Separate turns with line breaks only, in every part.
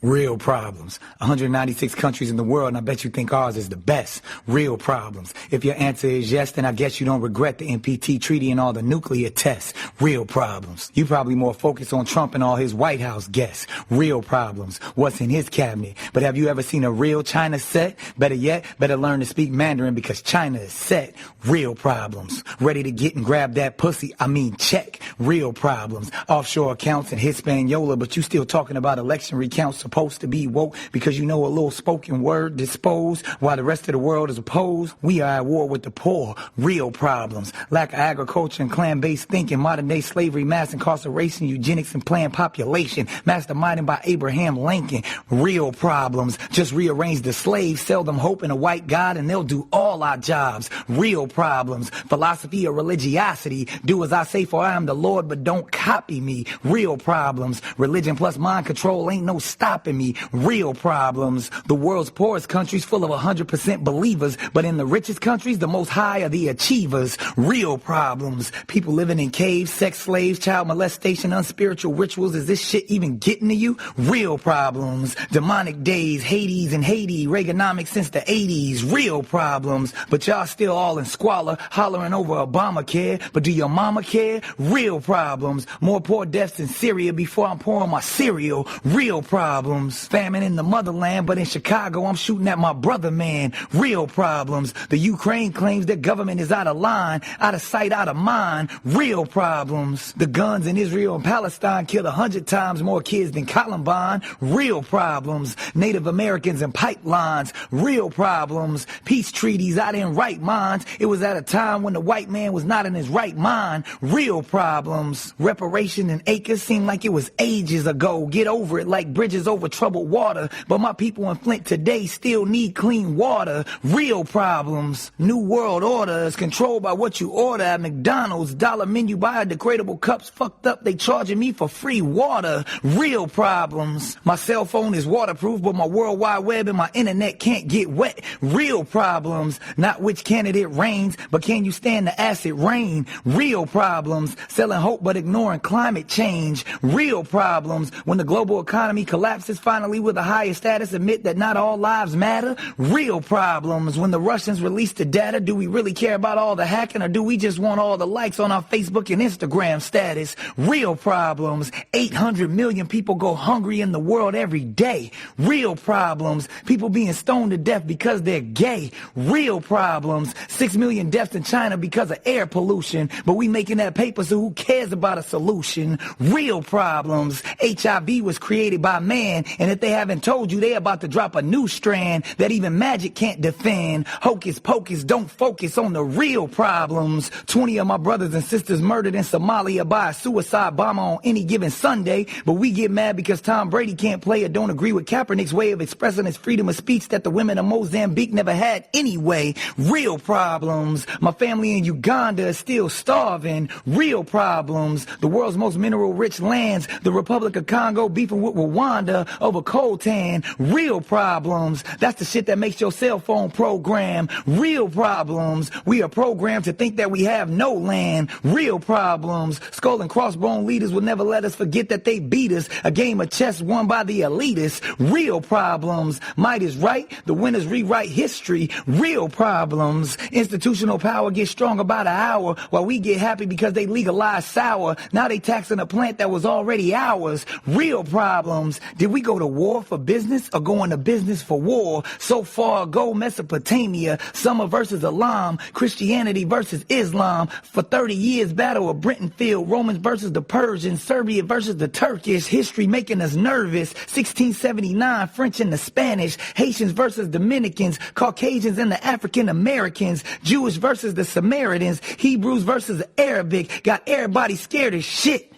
Real problems. 196 countries in the world, and I bet you think ours is the best. Real problems. If your answer is yes, then I guess you don't regret the NPT treaty and all the nuclear tests. Real problems. You probably more focused on Trump and all his White House guests. Real problems. What's in his cabinet. But have you ever seen a real China set? Better yet, better learn to speak Mandarin because China is set. Real problems. Ready to get and grab that pussy? I mean check. Real problems. Offshore accounts and Hispaniola, but you still talking about election recounts supposed to be woke because you know a little spoken word disposed while the rest of the world is opposed. We are at war with the poor. Real problems. Lack of agriculture and clan-based thinking, modern-day slavery, mass incarceration, eugenics, and planned population. Masterminded by Abraham Lincoln. Real problems. Just rearrange the slaves, sell them hope in a white God, and they'll do all our jobs. Real problems. Philosophy or religiosity. Do as I say, for I am the Lord, but don't copy me. Real problems. Religion plus mind control ain't no stopping me. Real problems. The world's poorest countries full of 100% believers, but in the richest countries, the most high are the achievers. Real problems. People living in caves, sex slaves, child molestation, unspiritual rituals. Is this shit even getting to you? Real problems. Demonic days, Hades and Haiti, Reaganomics since the 80s. Real problems. But y'all still all in squalor, hollering over Obamacare. But do your mama care? Real problems. More poor deaths in Syria before I'm pouring my cereal. Real problems. Famine in the motherland, but in Chicago I'm shooting at my brother, man. Real problems. The Ukraine claims their government is out of line, out of sight, out of mind. Real problems. The guns in Israel and Palestine killed 100 times more kids than Columbine. Real problems. Native Americans and pipelines. Real problems. Peace treaties out in right minds. It was at a time when the white man was not in his right mind. Real problems. Reparation in acres seemed like it was ages ago. Get over it like bridges over troubled water, but my people in Flint today still need clean water. Real problems. New world order is controlled by what you order at McDonald's. Dollar menu biodegradable cups fucked up, they charging me for free water. Real problems. My cell phone is waterproof, but my World Wide Web and my internet can't get wet. Real problems. Not which candidate reigns, but can you stand the acid rain? Real problems. Selling hope but ignoring climate change. Real problems. When the global economy collapses, finally with a higher status admit that not all lives matter. Real problems. When the Russians release the data, do we really care about all the hacking, or do we just want all the likes on our Facebook and Instagram status? Real problems. 800 million people go hungry in the world every day. Real problems. People being stoned to death because they're gay. Real problems. 6 million deaths in China because of air pollution, but we making that paper, so who cares about a solution? Real problems. HIV was created by man, and if they haven't told you, they about to drop a new strand that even magic can't defend. Hocus pocus, don't focus on the real problems. 20 of my brothers and sisters murdered in Somalia by a suicide bomber on any given Sunday, but we get mad because Tom Brady can't play or don't agree with Kaepernick's way of expressing his freedom of speech that the women of Mozambique never had anyway. Real problems. My family in Uganda is still starving. Real problems. The world's most mineral-rich lands, the Republic of Congo beefing with Rwanda over coltan. Real problems. That's the shit that makes your cell phone program. Real problems. We are programmed to think that we have no land. Real problems. Skull and crossbone leaders will never let us forget that they beat us. A game of chess won by the elitists. Real problems. Might is right. The winners rewrite history. Real problems. Institutional power gets stronger by the hour while we get happy because they legalize sour. Now they taxing a plant that was already ours. Real problems. Did we go to war for business or go into business for war? So far ago, Mesopotamia, Summer versus Elam, Christianity versus Islam. For 30 years, Battle of Brentonfield, Romans versus the Persians, Serbia versus the Turkish, history making us nervous. 1679, French and the Spanish, Haitians versus Dominicans, Caucasians and the African Americans, Jewish versus the Samaritans, Hebrews versus the Arabic, got everybody scared as shit.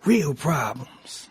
Real problems.